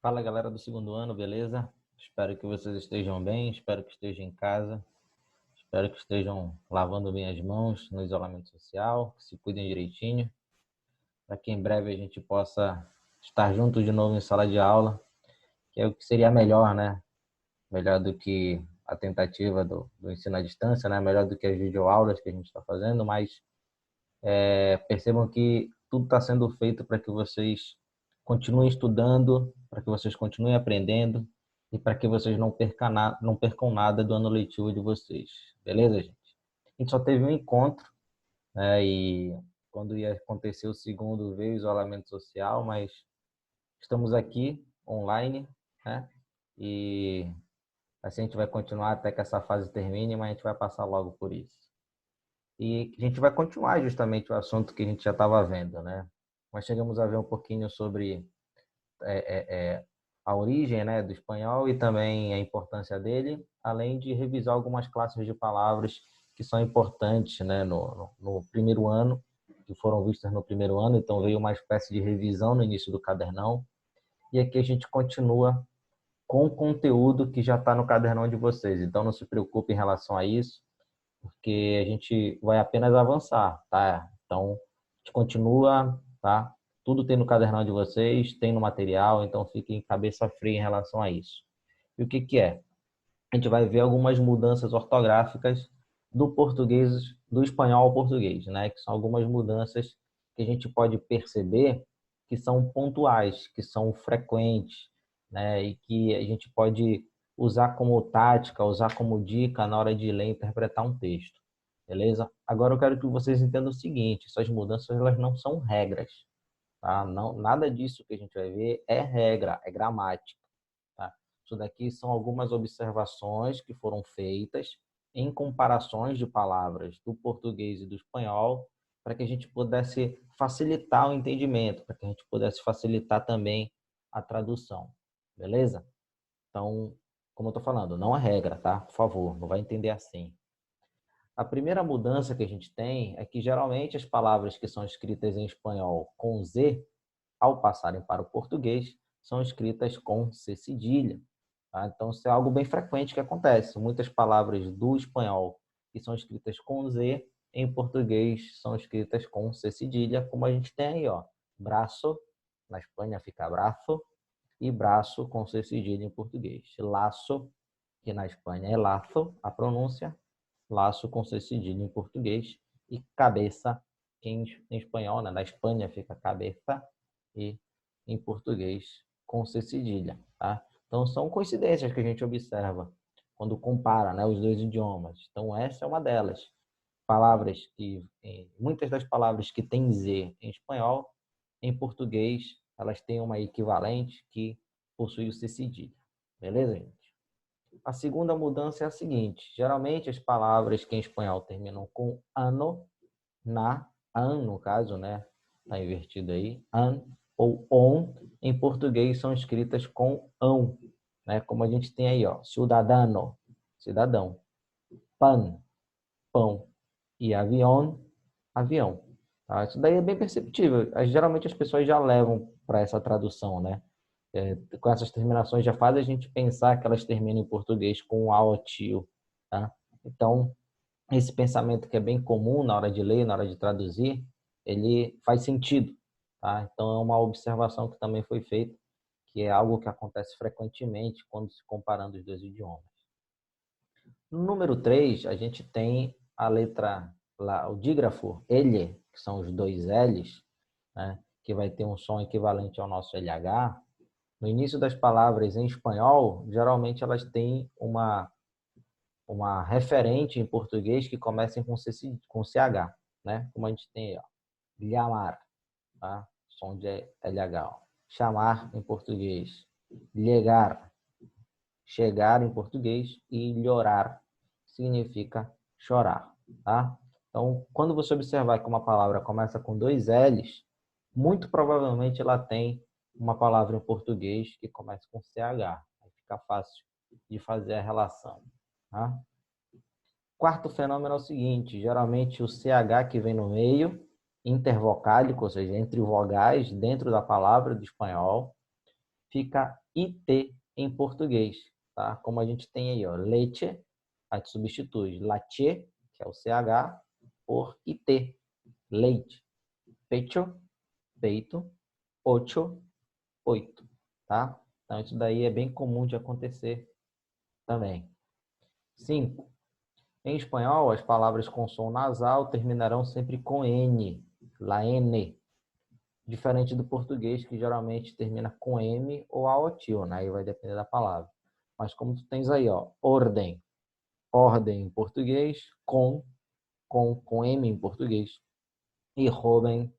Fala galera do segundo ano, beleza? Espero que vocês estejam bem, espero que estejam em casa, espero que estejam lavando bem as mãos no isolamento social, que se cuidem direitinho, para que em breve a gente possa estar junto de novo em sala de aula, que é o que seria melhor, né? Melhor do que a tentativa do ensino à distância, né? Melhor do que as videoaulas que a gente está fazendo, mas percebam que tudo está sendo feito para que vocês continuem estudando, para que vocês continuem aprendendo e para que vocês não percam nada do ano letivo de vocês. Beleza, gente? A gente só teve um encontro, né? E quando ia acontecer o segundo veio o isolamento social, mas estamos aqui online, né? E assim a gente vai continuar até que essa fase termine, mas a gente vai passar logo por isso. E a gente vai continuar justamente o assunto que a gente já estava vendo, né? Nós chegamos a ver um pouquinho sobre a origem, né, do espanhol e também a importância dele, além de revisar algumas classes de palavras que são importantes, né, no primeiro ano, que foram vistas no primeiro ano. Então veio uma espécie de revisão no início do cadernão. E aqui a gente continua com o conteúdo que já está no cadernão de vocês. Então não se preocupe em relação a isso, porque a gente vai apenas avançar, tá? Então, a gente continua, tá? Tudo tem no cadernão de vocês, tem no material, então fiquem cabeça fria em relação a isso. E o que que é? A gente vai ver algumas mudanças ortográficas do português, do espanhol ao português, né? Que são algumas mudanças que a gente pode perceber que são pontuais, que são frequentes, né? E que a gente pode usar como tática, usar como dica na hora de ler e interpretar um texto. Beleza? Agora eu quero que vocês entendam o seguinte, essas mudanças elas não são regras, tá? Não, nada disso que a gente vai ver é regra, é gramática. Tá? Isso daqui são algumas observações que foram feitas em comparações de palavras do português e do espanhol, para que a gente pudesse facilitar o entendimento, para que a gente pudesse facilitar também a tradução. Beleza? Então, como eu estou falando, não é regra, tá? Por favor, não vai entender assim. A primeira mudança que a gente tem é que geralmente as palavras que são escritas em espanhol com Z, ao passarem para o português, são escritas com C cedilha. Tá? Então, isso é algo bem frequente que acontece. Muitas palavras do espanhol que são escritas com Z, em português são escritas com C cedilha, como a gente tem aí, ó. Braço, na Espanha fica braço, e braço com C cedilha em português. Laço, que na Espanha é laço, a pronúncia, laço com C cedilha em português, e cabeça, que em espanhol, né? Na Espanha fica cabeça, e em português com C cedilha, tá? Então são coincidências que a gente observa quando compara, né, os dois idiomas. Então essa é uma delas. Palavras que muitas das palavras que têm Z em espanhol, em português, elas têm uma equivalente que possui o C cedilha. Beleza, gente? A segunda mudança é a seguinte: geralmente as palavras que em espanhol terminam com ano, na, an, no caso, né? Tá invertido aí, an ou on, em português são escritas com ão, né? Como a gente tem aí, ó, ciudadano, cidadão, pan, pão e avião, avião. Tá? Isso daí é bem perceptível. Geralmente as pessoas já levam para essa tradução, né? Com essas terminações já faz a gente pensar que elas terminam em português com ao ou tio, tá? Então, esse pensamento que é bem comum na hora de ler, na hora de traduzir, ele faz sentido, tá? Então é uma observação que também foi feita, que é algo que acontece frequentemente quando se comparando os dois idiomas. No número 3, a gente tem a letra lá, o dígrafo, ele, que são os dois L's, né? Que vai ter um som equivalente ao nosso LH. No início das palavras em espanhol, geralmente elas têm uma referente em português que comecem com CH, né? Como a gente tem aí, ó, llamar, tá? Som de LH, ó. Chamar em português, llegar, chegar em português, e llorar significa chorar, tá? Então, quando você observar que uma palavra começa com dois L's, muito provavelmente ela tem uma palavra em português que começa com CH. Aí fica fácil de fazer a relação, tá? Quarto fenômeno é o seguinte: geralmente o CH que vem no meio, intervocálico, ou seja, entre vogais dentro da palavra do espanhol, fica IT em português, tá? Como a gente tem aí, ó, leite, a gente substitui lache, que é o CH, por IT, leite. Pecho, peito. Ocho, 8, tá? Então, isso daí é bem comum de acontecer também. 5. Em espanhol, as palavras com som nasal terminarão sempre com N, la N. Diferente do português, que geralmente termina com M ou AOTIO, né? Aí vai depender da palavra. Mas como tu tens aí, ó, ordem, ordem em português, com M em português. E joven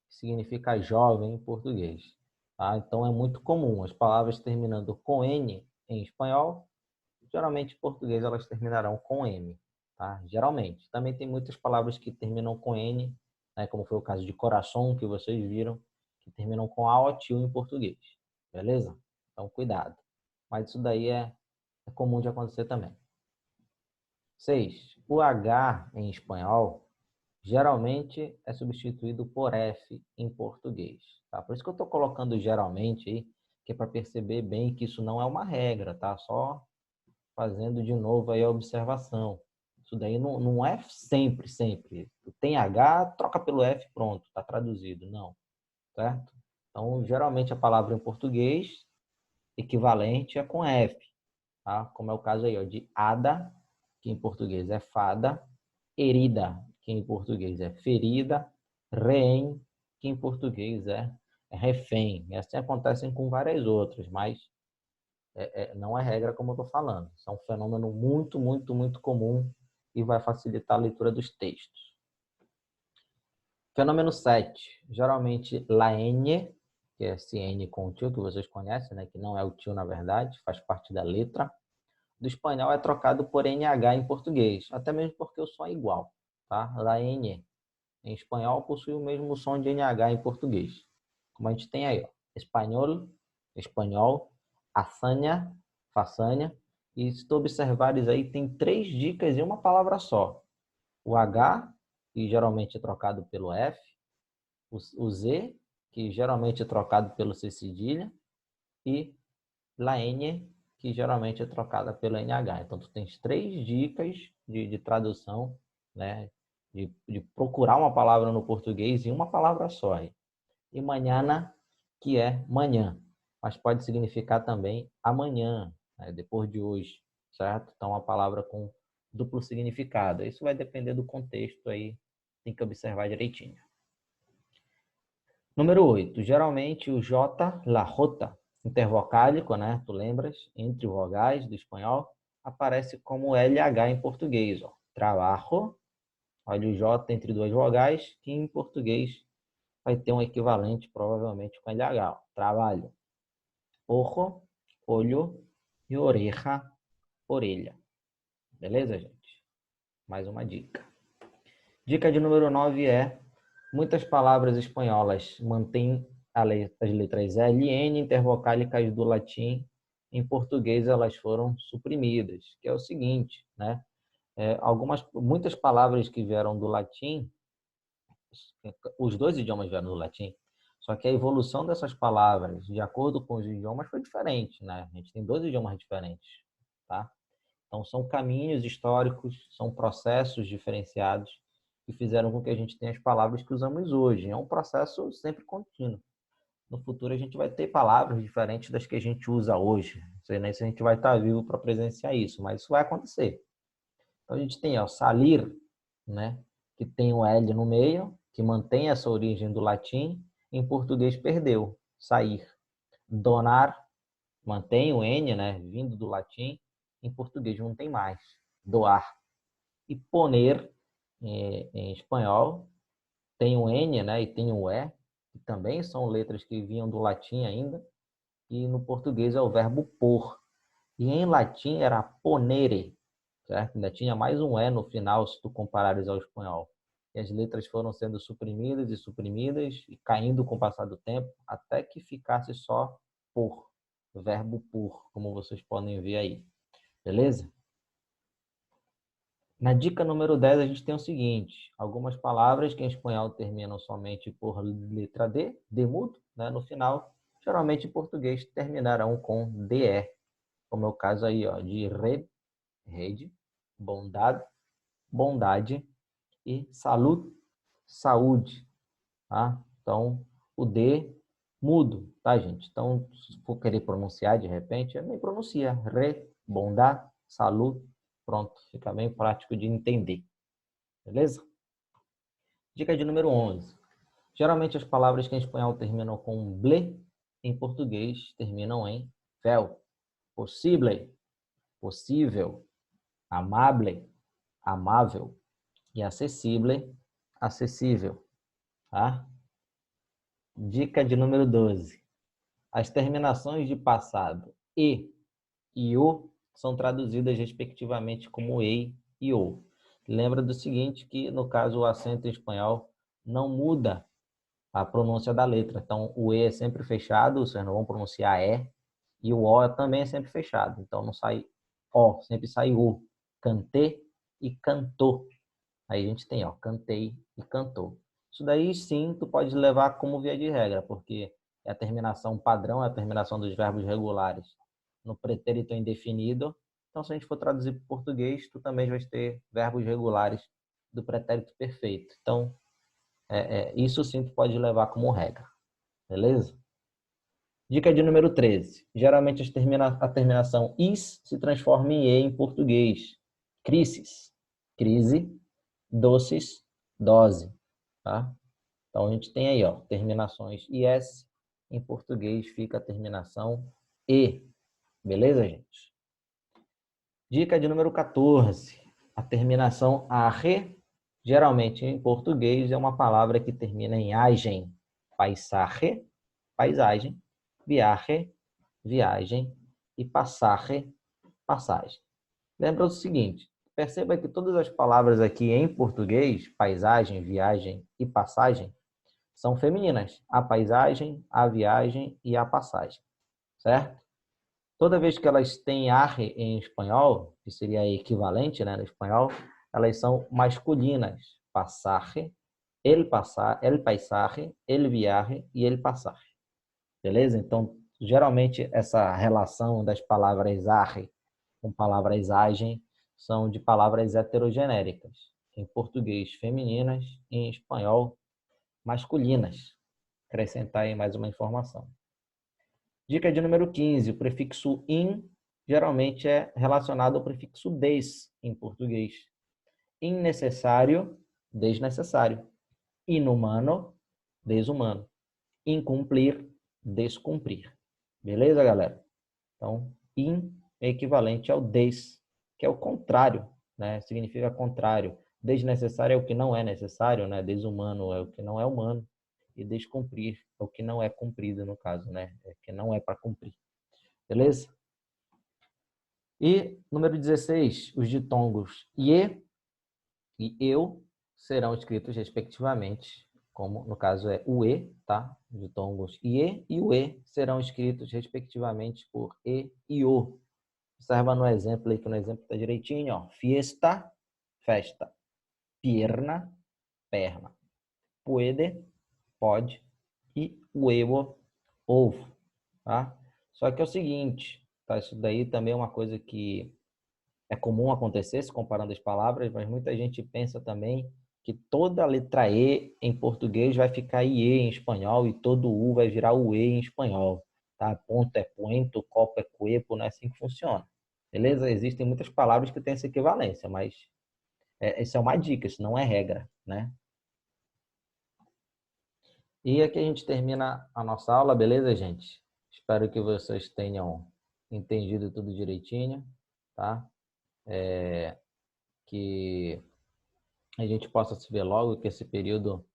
significa jovem em português. Tá? Então é muito comum as palavras terminando com N em espanhol, geralmente em português elas terminarão com M. Tá? Geralmente. Também tem muitas palavras que terminam com N, né? Como foi o caso de coração, que vocês viram, que terminam com A ou tio em português. Beleza? Então cuidado. Mas isso daí é comum de acontecer também. 6. O H em espanhol geralmente é substituído por F em português. Tá? Por isso que eu estou colocando geralmente aí, que é para perceber bem que isso não é uma regra, tá? Só fazendo de novo aí a observação. Isso daí não é sempre, sempre. Tem H, troca pelo F, pronto, está traduzido. Não, certo? Então, geralmente a palavra em português equivalente é com F, tá? Como é o caso aí, ó, de ada, que em português é fada, herida, que em português é ferida, rehém, que em português é refém. E assim acontecem com várias outras, mas não é regra como eu estou falando. Isso é um fenômeno muito, muito, muito comum e vai facilitar a leitura dos textos. Fenômeno 7. Geralmente, laene, que é esse N com o tio, que vocês conhecem, né? Que não é o tio, na verdade, faz parte da letra. Do espanhol é trocado por NH em português, até mesmo porque o som é igual. Tá? Laene, em espanhol, possui o mesmo som de NH em português. Como a gente tem aí, ó, espanhol, espanhol, hazaña, façanha. E se tu observares aí, tem 3 dicas em uma palavra só. O H, que geralmente é trocado pelo F. O Z, que geralmente é trocado pelo C cedilha. E la N, que geralmente é trocada pelo NH. Então, tu tens 3 dicas de tradução, né? De procurar uma palavra no português em uma palavra só. E mañana, que é manhã, mas pode significar também amanhã, né? Depois de hoje, certo? Então, uma palavra com duplo significado. Isso vai depender do contexto aí, tem que observar direitinho. Número 8. Geralmente o J, la J, intervocálico, né? Tu lembras? Entre vogais do espanhol, aparece como LH em português. Ó. Trabajo. Olha o J entre 2 vogais, que em português vai ter um equivalente, provavelmente, com LH. Ó. Trabalho. Ojo, olho e oreja, orelha. Beleza, gente? Mais uma dica. Dica de número 9 é: muitas palavras espanholas mantêm as letras L e N intervocálicas do latim. Em português, elas foram suprimidas, que é o seguinte, né? Muitas palavras que vieram do latim, os dois idiomas vieram do latim, só que a evolução dessas palavras, de acordo com os idiomas, foi diferente, né? A gente tem 2 idiomas diferentes, tá? Então, são caminhos históricos, são processos diferenciados que fizeram com que a gente tenha as palavras que usamos hoje. É um processo sempre contínuo. No futuro, a gente vai ter palavras diferentes das que a gente usa hoje. Não sei nem se a gente vai estar vivo para presenciar isso, mas isso vai acontecer. Então, a gente tem, ó, salir, né, que tem o L no meio, que mantém essa origem do latim. Em português, perdeu, sair. Donar, mantém o N, né, vindo do latim. Em português não tem mais. Doar. E poner, em espanhol, tem o N, né, e tem o E, que também são letras que vinham do latim ainda. E no português é o verbo pôr. E em latim era ponere, certo? Ainda tinha mais um E no final, se tu comparares ao espanhol. E as letras foram sendo suprimidas e suprimidas, e caindo com o passar do tempo, até que ficasse só por, o verbo por, como vocês podem ver aí. Beleza? Na dica número 10, a gente tem o seguinte: algumas palavras que em espanhol terminam somente por letra D, D mudo, né? No final, geralmente em português terminarão com DE, como é o caso aí, ó, de rede, bondade, bondade e saúde, saúde, tá? Então, o D mudo, tá, gente? Então, se for querer pronunciar de repente, nem pronuncia. Bondade, saúde, pronto. Fica bem prático de entender. Beleza? Dica de número 11. Geralmente as palavras que em espanhol terminam com ble, em português terminam em vel. Possível, possível, amable, amável e acessível, acessível, tá? Dica de número 12. As terminações de passado e o são traduzidas respectivamente como ei e o. Lembra do seguinte, que no caso o acento em espanhol não muda a pronúncia da letra. Então o e é sempre fechado, vocês não vão pronunciar é, e o o também é sempre fechado. Então não sai o, sempre sai o. Cantei e cantou. Aí a gente tem, ó, cantei e cantou. Isso daí sim, tu pode levar como via de regra, porque é a terminação padrão, é a terminação dos verbos regulares no pretérito indefinido. Então, se a gente for traduzir para o português, tu também vai ter verbos regulares do pretérito perfeito. Então, isso sim tu pode levar como regra. Beleza? Dica de número 13. Geralmente a terminação is se transforma em e em português. Crises, crise, doces, dose, tá? Então a gente tem aí, ó, terminações IS, em português fica a terminação E. Beleza, gente? Dica de número 14. A terminação ARRE, geralmente em português é uma palavra que termina em agem. Paisaje, paisagem, viaje, viagem e passarre, passagem. Lembra o seguinte, perceba que todas as palavras aqui em português, paisagem, viagem e passagem, são femininas. A paisagem, a viagem e a passagem, certo? Toda vez que elas têm arre em espanhol, que seria equivalente, né, no espanhol, elas são masculinas. Pasaje, el paisaje, el viaje e el pasaje. Beleza? Então, geralmente essa relação das palavras arre com palavras agem são de palavras heterogenéricas. Em português, femininas, em espanhol, masculinas. Acrescentar aí mais uma informação. Dica de número 15. O prefixo in geralmente é relacionado ao prefixo des em português. Innecessário, desnecessário. Inumano, desumano. Incumprir, descumprir. Beleza, galera? Então, in é equivalente ao des, que é o contrário, né? Significa contrário. Desnecessário é o que não é necessário, né? Desumano é o que não é humano. E descumprir é o que não é cumprido, no caso, né? É que não é para cumprir. Beleza? E número 16, os ditongos ie e eu serão escritos respectivamente, como no caso é o e, tá? Os ditongos ie e o e serão escritos respectivamente por e e o. Observa no exemplo aí, que no exemplo está direitinho, ó. Fiesta, festa. Pierna, perna. Puede, pode. E huevo, ovo, tá? Só que é o seguinte, tá? Isso daí também é uma coisa que é comum acontecer, se comparando as palavras, mas muita gente pensa também que toda letra E em português vai ficar IE em espanhol e todo U vai virar UE em espanhol, tá? Ponto é puento, copo é cuepo, não é assim que funciona. Beleza? Existem muitas palavras que têm essa equivalência, mas essa é uma dica, isso não é regra, né? E aqui a gente termina a nossa aula, beleza, gente? Espero que vocês tenham entendido tudo direitinho, tá? Que a gente possa se ver logo, que esse período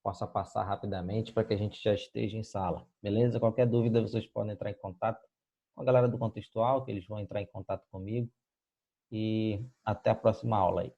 possa passar rapidamente para que a gente já esteja em sala, beleza? Qualquer dúvida, vocês podem entrar em contato com a galera do Contextual, que eles vão entrar em contato comigo. E até a próxima aula aí.